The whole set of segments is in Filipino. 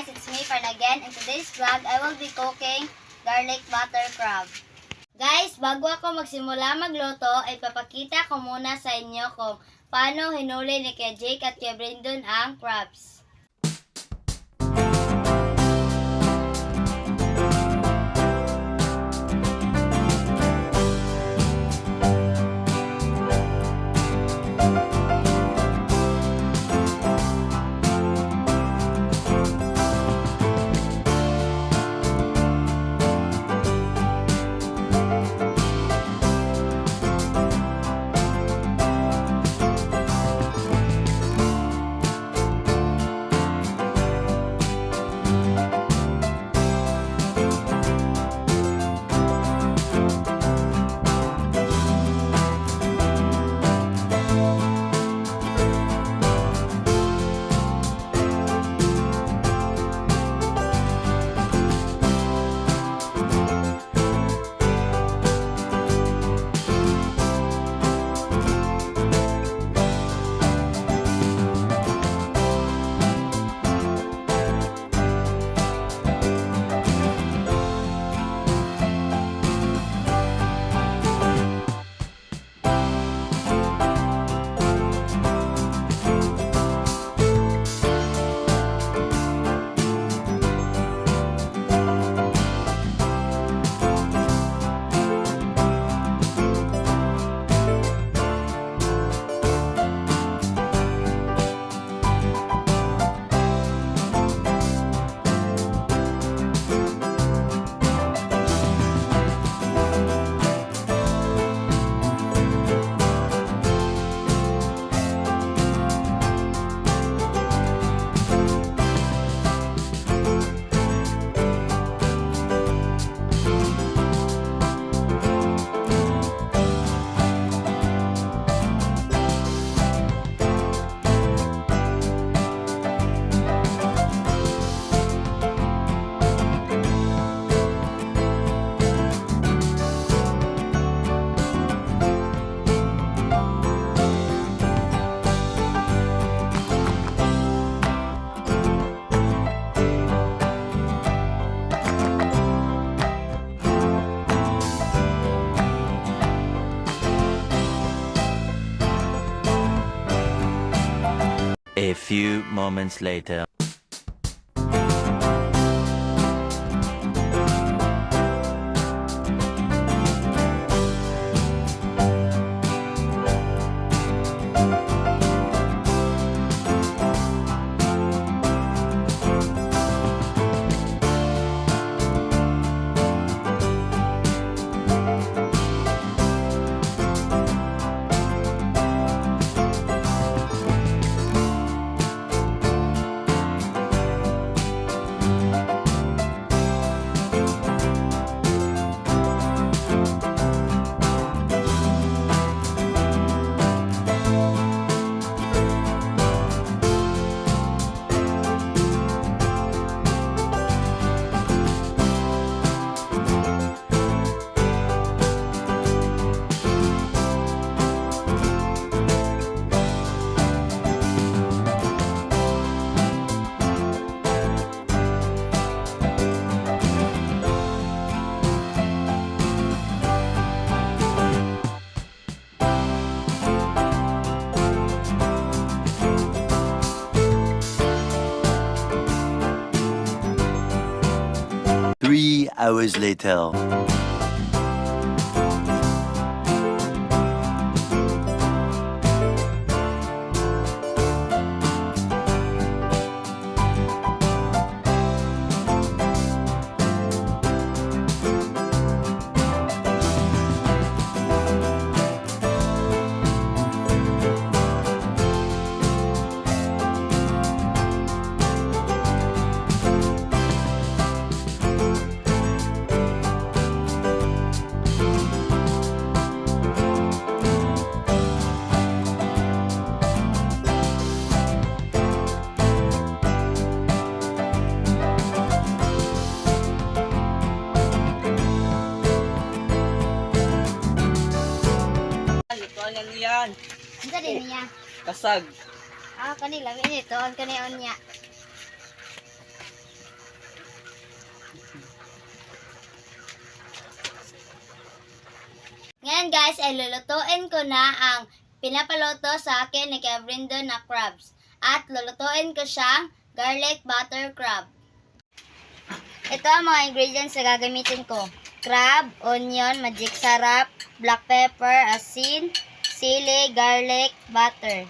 it's me Fern again. In today's vlog, I will be cooking garlic butter crab. Guys, bago ako magsimula magluto, ay papakita ko muna sa inyo kung paano hinuli ni Kuya Jake at Kuya Brandon ang crabs. A few moments later. Three hours later. Yan. Ano din niya? Kasag. Kanila, ini to, ang kanion niya. Ngayon guys, ay lulutuin ko na ang pinapaluto sa akin ni Kuya Brindon na crabs. At lulutuin ko siyang garlic butter crab. Ito ang mga ingredients na gagamitin ko. Crab, onion, magic sarap, black pepper, asin, sili, garlic, butter.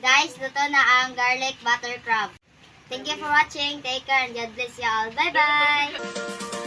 Guys, luto na ang garlic butter crab. Thank you for watching. Take care and God bless you all. Bye-bye!